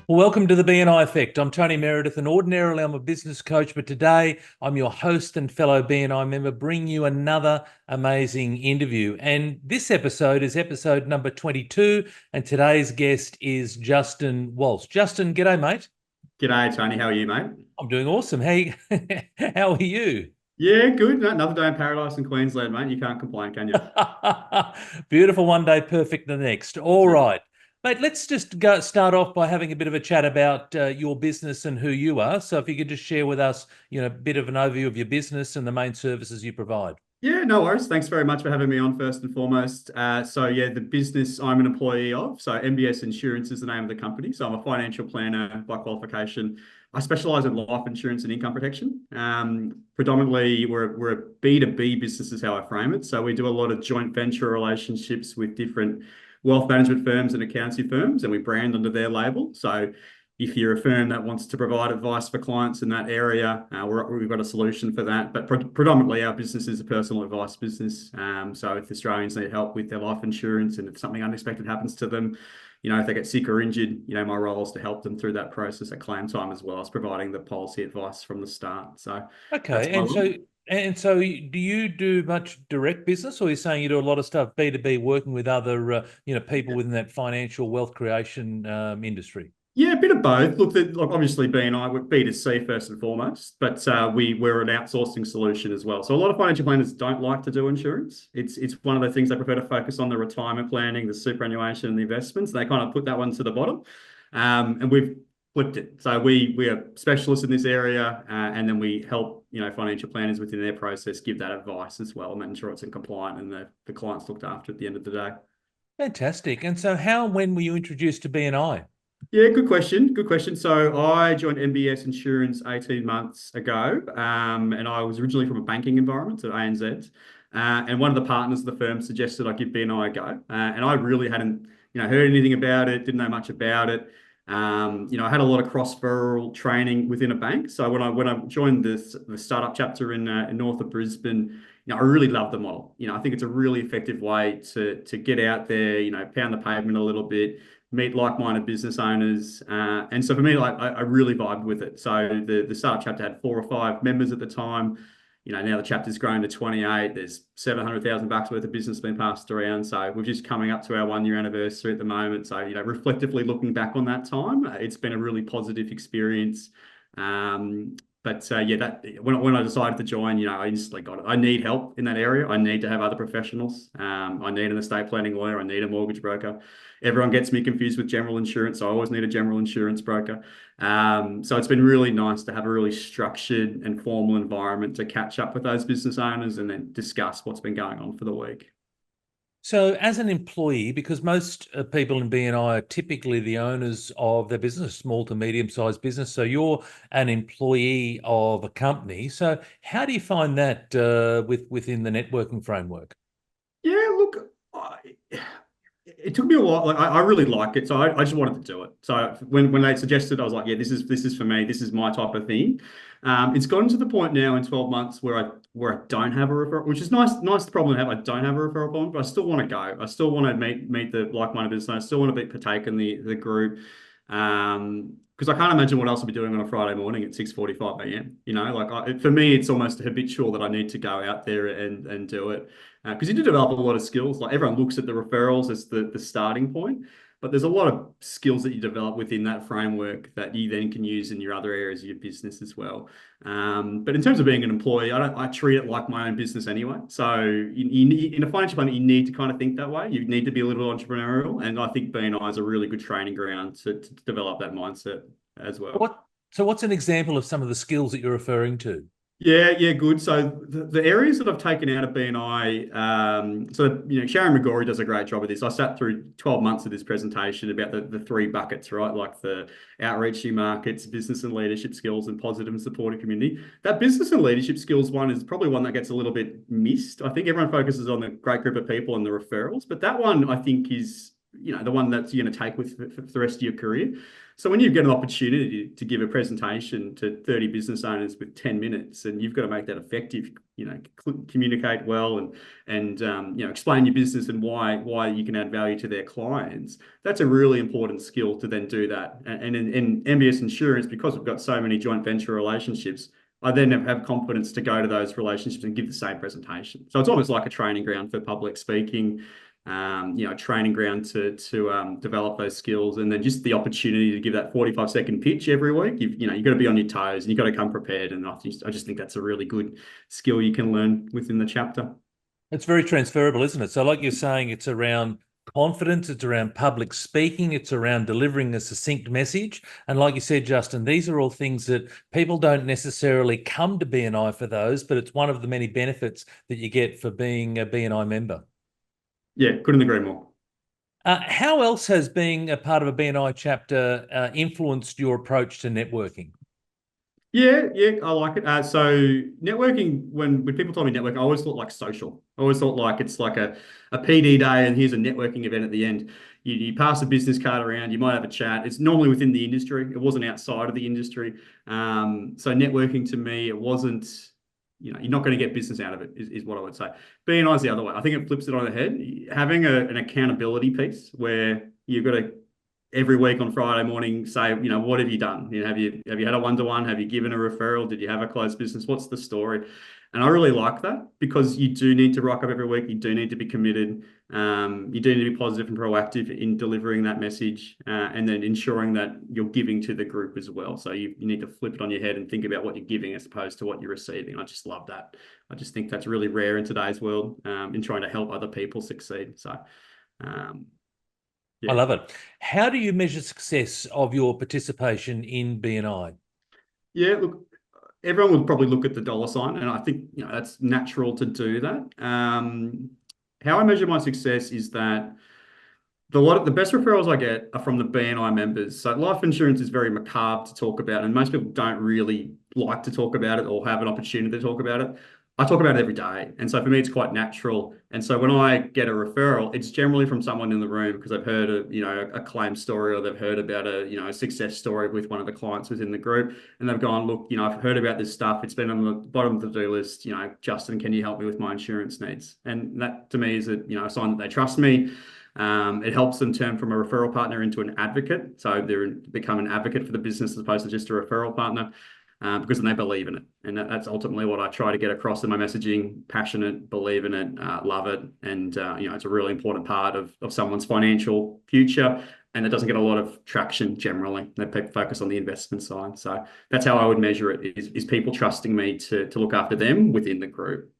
Well, welcome to the BNI Effect. I'm Tony Meredith, and ordinarily I'm a business coach, but today I'm your host and fellow BNI member, bringing you another amazing interview. And this episode is episode number 22, and today's guest is Justin Walch. Justin, g'day, mate. G'day, Tony. How are you, mate? I'm doing awesome. Hey, how are you? Yeah, good. Another day in paradise in Queensland, mate. You can't complain, can you? Beautiful one day, perfect the next. That's All it. right. Mate, let's just start off by having a bit of a chat about your business and who you are. So if you could just share with us, a bit of an overview of your business and the main services you provide. Yeah, no worries. Thanks very much for having me on first and foremost. The business I'm an employee of. So MBS Insurance is the name of the company. So I'm a financial planner by qualification. I specialize in life insurance and income protection. Predominantly, we're a B2B business is how I frame it. So we do a lot of joint venture relationships with different wealth management firms and accountancy firms, and we brand under their label. So if you're a firm that wants to provide advice for clients in that area, we've got a solution for that. But predominantly, our business is a personal advice business. So if Australians need help with their life insurance and if something unexpected happens to them, if they get sick or injured, my role is to help them through that process at claim time as well as providing the policy advice from the start. So that's Okay. my And role. so do you do much direct business, or are you saying you do a lot of stuff B2B, working with other people within that financial wealth creation industry? Yeah, a bit of both. Look, obviously BNI, we're B2C first and foremost, but we're an outsourcing solution as well. So a lot of financial planners don't like to do insurance. It's one of the things they prefer to focus on: the retirement planning, the superannuation, and the investments. They kind of put that one to the bottom, and we've flipped it. So we are specialists in this area, and then we help financial planners within their process give that advice as well, and making sure it's in compliant and the client's looked after at the end of the day. Fantastic. And so when were you introduced to BNI? Yeah, good question. Good question. So I joined MBS Insurance 18 months ago, and I was originally from a banking environment at ANZ. And one of the partners of the firm suggested I give BNI a go. And I really hadn't, heard anything about it, didn't know much about it. I had a lot of cross-referral training within a bank. So when I joined the startup chapter in north of Brisbane, I really love the model. I think it's a really effective way to get out there, pound the pavement a little bit, meet like-minded business owners. And so for me, like I really vibed with it. So the startup chapter had 4 or 5 members at the time. Now the chapter's grown to 28. There's $700,000 worth of business being passed around. So we're just coming up to our 1 year anniversary at the moment. So, reflectively looking back on that time, it's been a really positive experience. That when I decided to join, I instantly got it. I need help in that area. I need to have other professionals. I need an estate planning lawyer. I need a mortgage broker. Everyone gets me confused with general insurance, so I always need a general insurance broker. So it's been really nice to have a really structured and formal environment to catch up with those business owners and then discuss what's been going on for the week. So, as an employee, because most people in BNI are typically the owners of their business, small to medium-sized business, so you're an employee of a company. So, how do you find that within the networking framework? Yeah, look, it took me a while. Like I really like it, so I just wanted to do it. So when they suggested, I was like, yeah, this is for me. This is my type of thing. It's gotten to the point now in 12 months where I don't have a referral, which is nice problem to have. I don't have a referral problem, but I still want to go. I still want to meet the like-minded business. I still want to partake in the group. Because I can't imagine what else I'll be doing on a Friday morning at 6:45 a.m. For me, it's almost habitual that I need to go out there and do it. Because you do develop a lot of skills. Like everyone looks at the referrals as the starting point, but there's a lot of skills that you develop within that framework that you then can use in your other areas of your business as well. But in terms of being an employee, I treat it like my own business anyway. So in a financial planner, you need to kind of think that way. You need to be a little entrepreneurial, and I think BNI is a really good training ground to develop that mindset as well. What? So, what's an example of some of the skills that you're referring to? Yeah, good. So the areas that I've taken out of BNI, Sharon McGorry does a great job of this. I sat through 12 months of this presentation about the 3 buckets, right? Like the outreach to markets, business and leadership skills, and positive and supportive community. That business and leadership skills one is probably one that gets a little bit missed. I think everyone focuses on the great group of people and the referrals, but that one I think is the one that you're going to take with for the rest of your career. So when you get an opportunity to give a presentation to 30 business owners with 10 minutes, and you've got to make that effective, communicate well and explain your business and why you can add value to their clients. That's a really important skill to then do that. And in MBS Insurance, because we've got so many joint venture relationships, I then have confidence to go to those relationships and give the same presentation. So it's almost like a training ground for public speaking, training ground to develop those skills, and then just the opportunity to give that 45-second pitch every week. You've got to be on your toes and you've got to come prepared. And I just think that's a really good skill you can learn within the chapter. It's very transferable, isn't it? So like you're saying, it's around confidence, it's around public speaking, it's around delivering a succinct message. And like you said, Justin, these are all things that people don't necessarily come to BNI for those, but it's one of the many benefits that you get for being a BNI member. Yeah, couldn't agree more. How else has being a part of a BNI chapter influenced your approach to networking? Yeah, I like it. So networking, when people told me networking, I always thought like social. I always thought like it's like a PD day and here's a networking event at the end. You pass a business card around, you might have a chat. It's normally within the industry. It wasn't outside of the industry. So networking to me, it wasn't, you're not going to get business out of it is what I would say. BNI is the other way. I think it flips it on the head. Having an accountability piece where you've got to every week on Friday morning say, what have you done? Have you had a one-to-one? Have you given a referral? Did you have a closed business? What's the story? And I really like that because you do need to rock up every week. You do need to be committed. You do need to be positive and proactive in delivering that message and then ensuring that you're giving to the group as well. So you need to flip it on your head and think about what you're giving as opposed to what you're receiving. I just love that. I just think that's really rare in today's world in trying to help other people succeed. So, I love it. How do you measure success of your participation in BNI? Yeah, look, everyone would probably look at the dollar sign, and I think that's natural to do that. How I measure my success is that the best referrals I get are from the BNI members. So life insurance is very macabre to talk about, and most people don't really like to talk about it or have an opportunity to talk about it. I talk about it every day. And so for me, it's quite natural. And so when I get a referral, it's generally from someone in the room because I've heard a claim story or they've heard about a success story with one of the clients within the group. And they've gone, look, I've heard about this stuff. It's been on the bottom of the do list. Justin, can you help me with my insurance needs? And that to me is a sign that they trust me. It helps them turn from a referral partner into an advocate. So they become an advocate for the business as opposed to just a referral partner. Because then they believe in it. And that's ultimately what I try to get across in my messaging: passionate, believe in it, love it. And, it's a really important part of someone's financial future. And it doesn't get a lot of traction generally. They focus on the investment side. So that's how I would measure it is people trusting me to look after them within the group.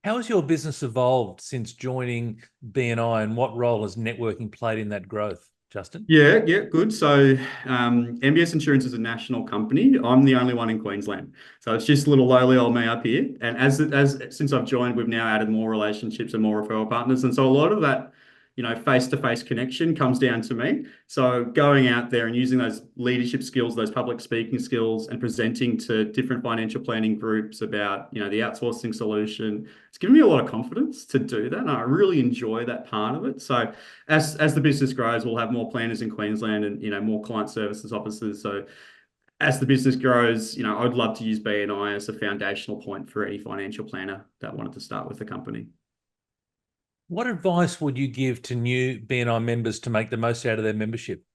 How has your business evolved since joining BNI and what role has networking played in that growth? Justin? Yeah, good. So MBS Insurance is a national company. I'm the only one in Queensland. So it's just a little lowly old me up here. And as since I've joined, we've now added more relationships and more referral partners. And so a lot of that, face-to-face connection comes down to me. So going out there and using those leadership skills, those public speaking skills, and presenting to different financial planning groups about, the outsourcing solution, it's given me a lot of confidence to do that. And I really enjoy that part of it. So as the business grows, we'll have more planners in Queensland and, more client services officers. So as the business grows, I would love to use BNI as a foundational point for any financial planner that wanted to start with the company. What advice would you give to new BNI members to make the most out of their membership?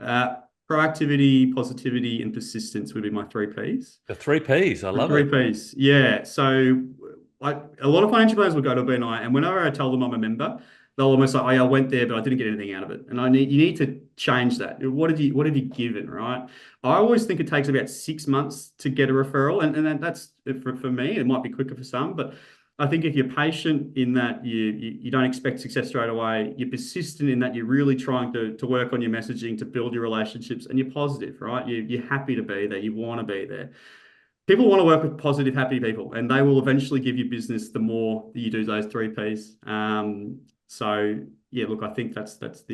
Proactivity, positivity, and persistence would be my 3 Ps. The 3 Ps, I love it. The 3 Ps, yeah. So a lot of financial planners will go to BNI, and whenever I tell them I'm a member, they'll almost say, "Oh, yeah, I went there, but I didn't get anything out of it." And you need to change that. What have you given, right? I always think it takes about 6 months to get a referral, and that's for me. It might be quicker for some, but I think if you're patient in that you don't expect success straight away, you're persistent in that you're really trying to work on your messaging, to build your relationships, and you're positive, right? You're happy to be there. You want to be there. People want to work with positive, happy people, and they will eventually give you business the more that you do those 3 Ps. So, yeah, look, I think that's what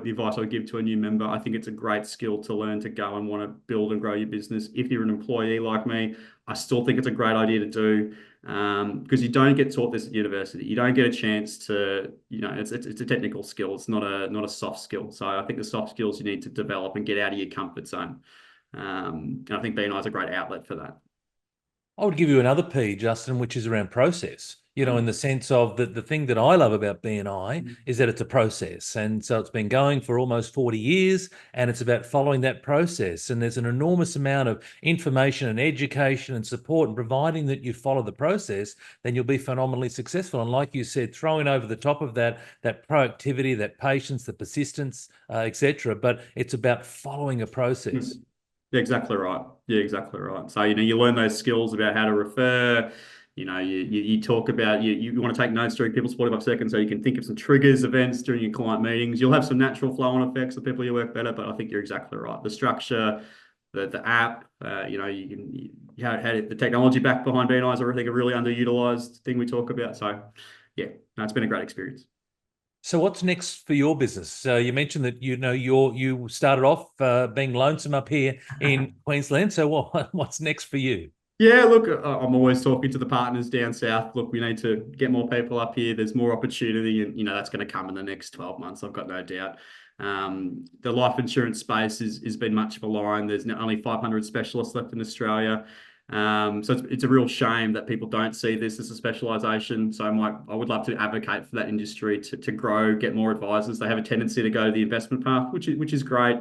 the advice I would give to a new member. I think it's a great skill to learn to go and want to build and grow your business. If you're an employee like me, I still think it's a great idea to do, because you don't get taught this at university. You don't get a chance to, it's a technical skill. It's not a soft skill. So I think the soft skills you need to develop and get out of your comfort zone. And I think BNI is a great outlet for that. I would give you another P, Justin, which is around process. In the sense of the thing that I love about BNI is that it's a process. And so it's been going for almost 40 years, and it's about following that process. And there's an enormous amount of information and education and support, and providing that you follow the process, then you'll be phenomenally successful. And like you said, throwing over the top of that proactivity, that patience, the persistence, etc. But it's about following a process. Yeah, exactly right. Yeah, exactly right. So, you learn those skills about how to refer. You talk about, you want to take notes during people's 45 seconds so you can think of some triggers, events during your client meetings. You'll have some natural flow on effects of people you work better, but I think you're exactly right. The structure, the app, you had the technology back behind BNI is a really underutilized thing we talk about. So, yeah, no, it's been a great experience. So what's next for your business? You mentioned that you started off being lonesome up here in Queensland. So what's next for you? Yeah, look, I'm always talking to the partners down south. Look, we need to get more people up here. There's more opportunity, and that's going to come in the next 12 months. I've got no doubt. The life insurance space has been much of a line. There's only 500 specialists left in Australia. So it's a real shame that people don't see this as a specialisation. So I would love to advocate for that industry to grow, get more advisors. They have a tendency to go to the investment path, which is great.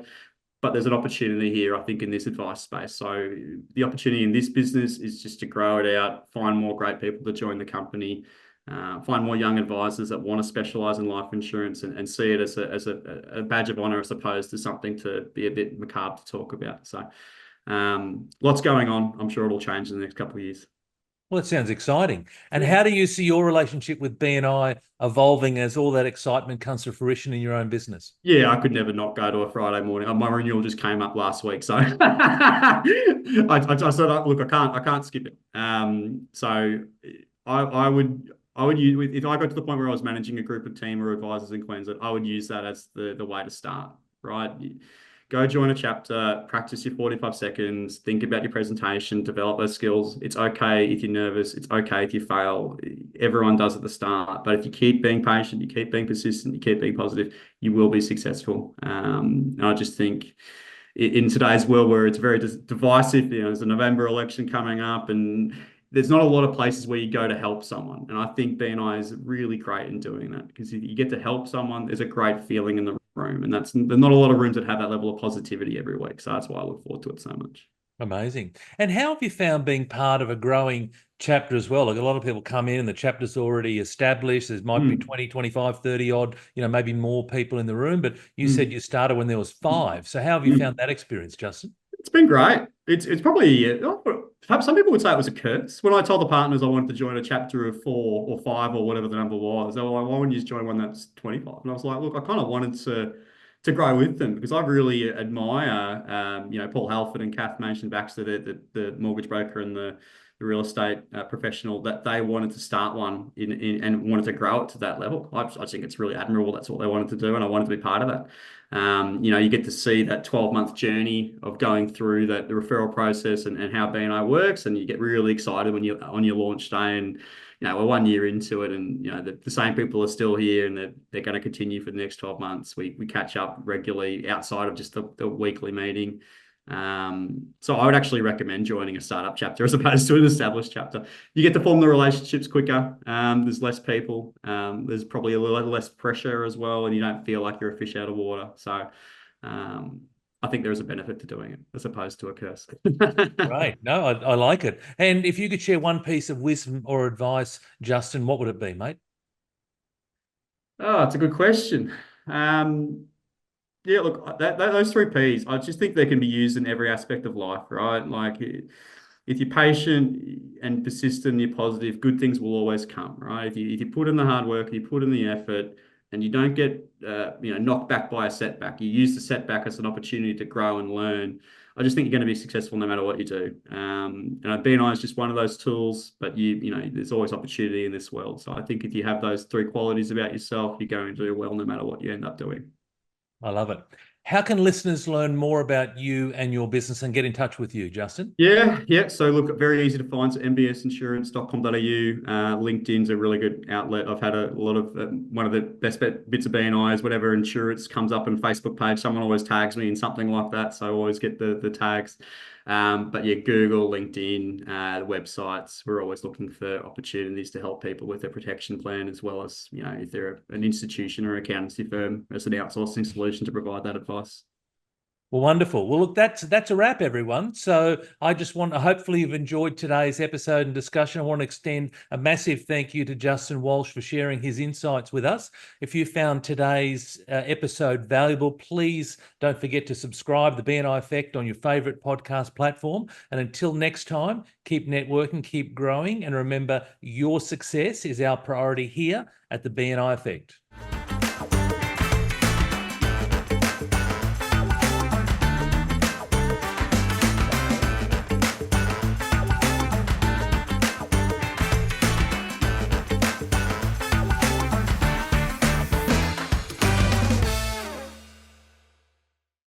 But there's an opportunity here, I think, in this advice space. So the opportunity in this business is just to grow it out, find more great people to join the company, find more young advisors that want to specialise in life insurance, and see it as a badge of honour, as opposed to something to be a bit macabre to talk about. So lots going on. I'm sure it'll change in the next couple of years. Well, it sounds exciting. And Yeah. how do you see your relationship with BNI evolving as all that excitement comes to fruition in your own business? Yeah, I could never not go to a Friday morning. My renewal just came up last week, so I said, look, I can't skip it. So I would use, if I got to the point where I was managing a group of team or advisors in Queensland, I would use that as the way to start, right? Go join a chapter, practice your 45 seconds, think about your presentation, develop those skills. It's okay if you're nervous. It's okay if you fail. Everyone does at the start. But if you keep being patient, you keep being persistent, you keep being positive, you will be successful. And I just think in today's world where it's very divisive, there's a November election coming up, and there's not a lot of places where you go to help someone. And I think BNI is really great in doing that, because if you get to help someone, there's a great feeling in the room. And there's not a lot of rooms that have that level of positivity every week. So that's why I look forward to it so much. Amazing. And how have you found being part of a growing chapter as well? Like, a lot of people come in and the chapter's already established. There might be 20, 25, 30 odd, maybe more people in the room, but you said you started when there was 5. So how have you found that experience, Justin? It's been great. It's probably, some people would say it was a curse. When I told the partners I wanted to join a chapter of 4 or 5 or whatever the number was, they were like, why wouldn't you just join one that's 25? And I was like, look, I kind of wanted to grow with them, because I really admire, Paul Halford and Kath Mansion-Baxter, the mortgage broker and the real estate professional, that they wanted to start one and wanted to grow it to that level. I think it's really admirable. That's what they wanted to do, and I wanted to be part of that. You get to see that 12-month journey of going through the referral process and how BNI works, and you get really excited when you're on your launch day, and we're 1 year into it, and the same people are still here, and they're going to continue for the next 12 months. We catch up regularly outside of just the weekly meeting. So I would actually recommend joining a startup chapter as opposed to an established chapter. You get to form the relationships quicker. There's less people. There's probably a little less pressure as well, and you don't feel like you're a fish out of water. So I think there is a benefit to doing it as opposed to a curse. Right. No, I like it. And if you could share one piece of wisdom or advice, Justin, what would it be, mate? Oh, it's a good question. Yeah, look, those 3 Ps, I just think they can be used in every aspect of life, right? Like, if you're patient and persistent, you're positive, good things will always come, right? If you put in the hard work, you put in the effort, and you don't get knocked back by a setback, you use the setback as an opportunity to grow and learn. I just think you're going to be successful no matter what you do. BNI is just one of those tools, but there's always opportunity in this world. So I think if you have those three qualities about yourself, you're going to do well no matter what you end up doing. I love it. How can listeners learn more about you and your business and get in touch with you, Justin? Yeah. So look, very easy to find. So mbsinsurance.com.au. LinkedIn's a really good outlet. I've had a lot of one of the best bits of BNIs, whatever insurance comes up on Facebook page. Someone always tags me in something like that, so I always get the tags. But yeah, Google, LinkedIn, the websites. We're always looking for opportunities to help people with their protection plan, as well as if they're an institution or accountancy firm as an outsourcing solution to provide that advice. Well, wonderful. Well, look, that's a wrap, everyone. So I just want to, hopefully you've enjoyed today's episode and discussion. I want to extend a massive thank you to Justin Walch for sharing his insights with us. If you found today's episode valuable, please don't forget to subscribe to the BNI Effect on your favorite podcast platform. And until next time, keep networking, keep growing, and remember, your success is our priority here at the BNI Effect.